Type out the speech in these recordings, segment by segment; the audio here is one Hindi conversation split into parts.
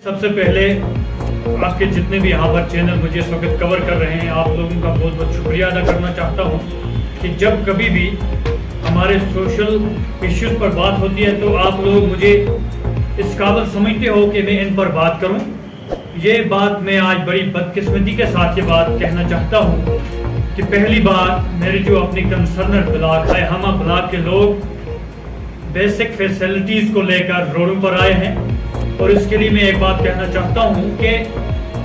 सबसे पहले आपके जितने भी यहाँ पर चैनल मुझे इस वक्त कवर कर रहे हैं, आप लोगों का बहुत बहुत शुक्रिया अदा करना चाहता हूँ कि जब कभी भी हमारे सोशल इश्यूज पर बात होती है तो आप लोग मुझे इस काबिल समझते हो कि मैं इन पर बात करूँ। ये बात मैं आज बड़ी बदकिस्मती के साथ ये बात कहना चाहता हूँ कि पहली बार मेरे जो अपनी कंसर्नर ब्लॉक है हमा ब्लॉक के लोग बेसिक फैसिलिटीज़ को लेकर रोडों पर आए हैं। और इसके लिए मैं एक बात कहना चाहता हूँ कि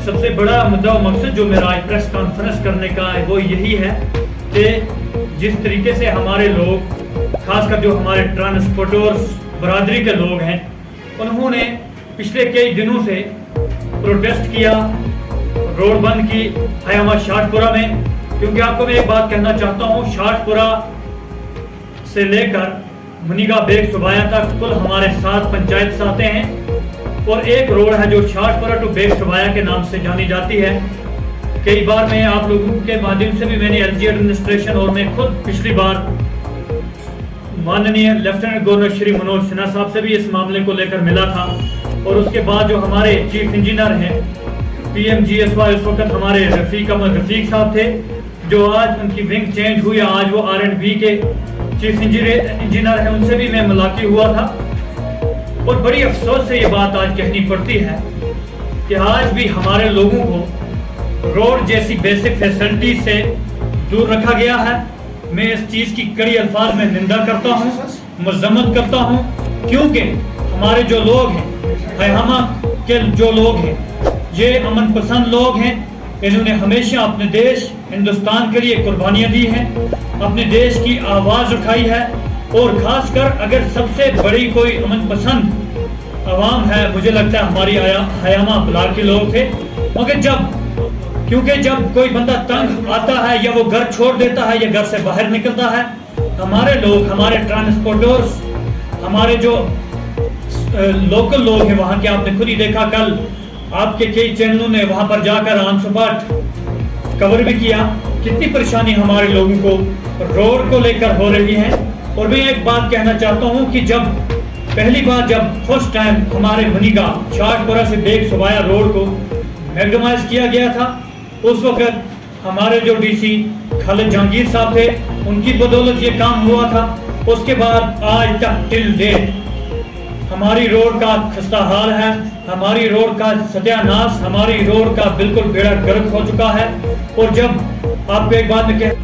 सबसे बड़ा मुद्दा और मकसद जो मेरा आज प्रेस कॉन्फ्रेंस करने का है वो यही है कि जिस तरीके से हमारे लोग खासकर जो हमारे ट्रांसपोर्टर्स बरादरी के लोग हैं उन्होंने पिछले कई दिनों से प्रोटेस्ट किया, रोड बंद की हयामा शाहपुरा में। क्योंकि आपको मैं एक बात कहना चाहता हूँ, शाहपुरा से लेकर मुनिगा बेग सुबाया तक कुल हमारे 7 पंचायत आते हैं और एक रोड है जो शाहपुरा टू बेग सुबाया के नाम से जानी जाती है। कई बार मैं आप लोगों के माध्यम से भी मैंने एलजी एडमिनिस्ट्रेशन और मैं खुद पिछली बार माननीय लेफ्टिनेंट गवर्नर श्री मनोज सिन्हा साहब से भी इस मामले को लेकर मिला था। और उसके बाद जो हमारे चीफ इंजीनियर हैं PMGSY इस वक्त हमारे रफीक साहब थे, जो आज उनकी विंग चेंज हुई, आज वो R&B के चीफ इंजीनियर हैं, उनसे भी मैं मुलाकात हुआ था। और बड़ी अफसोस से ये बात आज कहनी पड़ती है कि आज भी हमारे लोगों को रोड जैसी बेसिक फैसिलिटीज से दूर रखा गया है। मैं इस चीज़ की कड़ी अल्फाज में निंदा करता हूँ, मजम्मत करता हूँ, क्योंकि हमारे जो लोग हैं हयामा के जो लोग हैं ये अमन पसंद लोग हैं। इन्होंने हमेशा अपने देश हिंदुस्तान के लिए कुर्बानियाँ दी हैं, अपने देश की आवाज़ उठाई है। और खासकर अगर सबसे बड़ी कोई अमन पसंद आवाम है, मुझे लगता है हमारी हयामा ब्लॉक के लोग थे। मगर क्योंकि जब कोई बंदा तंग आता है या वो घर छोड़ देता है या घर से बाहर निकलता है, हमारे लोग, हमारे ट्रांसपोर्टर्स, हमारे जो लोकल लोग हैं वहाँ के, आपने खुद ही देखा, कल आपके कई चैनलों ने वहाँ पर जाकर ऑन स्पॉट कवर भी किया, कितनी परेशानी हमारे लोगों को रोड को लेकर हो रही है। और मैं एक बात कहना चाहता हूँ कि पहली बार जब फर्स्ट टाइम हमारे मुनिगा शाहपुरा से बेग सुबाया रोड को मैग्डमाइज किया गया था, उस वक्त हमारे जो DC खालिद जहांगीर साहब थे, उनकी बदौलत ये काम हुआ था। उसके बाद आज तक टिल डेट हमारी रोड का खस्ता हाल है, हमारी रोड का सत्यानाश, हमारी रोड का बिल्कुल बेड़ा गर्क हो चुका है। और जब आपको एक बात में